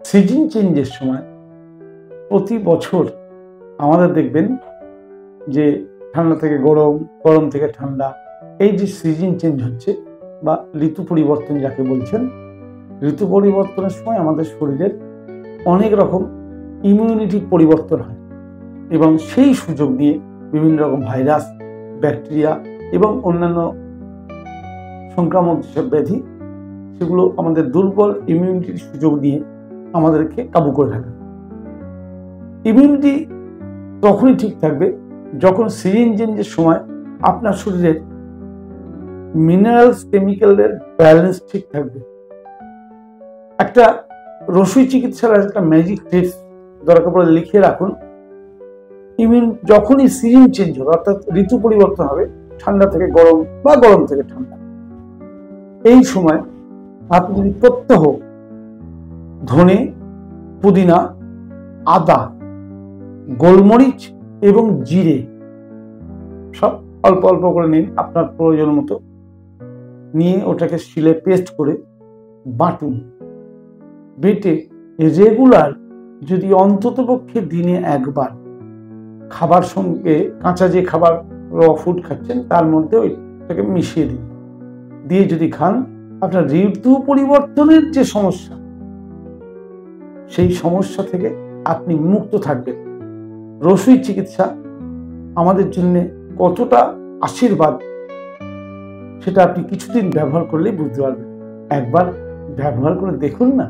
Season চেঞ্জের সময় প্রতি বছর আমাদের দেখবেন যে ঠান্ডা থেকে গরম, গরম থেকে ঠান্ডা, এই যে সিজন চেঞ্জ হচ্ছে বা ঋতু পরিবর্তন যাকে বলছেন, ঋতু পরিবর্তনের সময় আমাদের শরীরের অনেক রকম ইমিউনিটি পরিবর্তন হয় এবং সেই সুযোগ নিয়ে বিভিন্ন রকম ভাইরাস, ব্যাকটেরিয়া এবং অন্যান্য সংক্রামক যেসব ব্যাধি, সেগুলো আমাদের দুর্বল ইমিউনিটির সুযোগ নিয়ে আমাদেরকে কাবু করে ফেলে। ইমিউনিটি তখনই ঠিক থাকবে যখন সিজন চেঞ্জের সময় আপনার শরীরের মিনারেলস, কেমিক্যালের ব্যালেন্স ঠিক থাকবে। একটা রসুই চিকিৎসার একটা ম্যাজিক টিপস দরকার পড়ে লিখে রাখুন। যখনই সিজন চেঞ্জ হবে, অর্থাৎ ঋতু পরিবর্তন হবে, ঠান্ডা থেকে গরম বা গরম থেকে ঠান্ডা, এই সময় আপনি যদি প্রত্যহ ধনে, পুদিনা, আদা, গোলমরিচ এবং জিরে সব অল্প অল্প করে নিন, আপনার প্রয়োজন মতো নিয়ে ওটাকে শিলে পেস্ট করে বাটুন। বেটে রেগুলার যদি অন্ততপক্ষে দিনে একবার খাবার সঙ্গে, কাঁচা যে খাবার র ফুড খাচ্ছেন তার মধ্যে ওইটাকে মিশিয়ে দিন, দিয়ে যদি খান, আপনার ঋতু পরিবর্তনের যে সমস্যা, সেই সমস্যা থেকে আপনি মুক্ত থাকবেন। রসুই চিকিৎসা আমাদের জন্য কতটা আশীর্বাদ সেটা আপনি কিছুদিন ব্যবহার করলেই বুঝতে পারবেন। একবার ব্যবহার করে দেখুন না।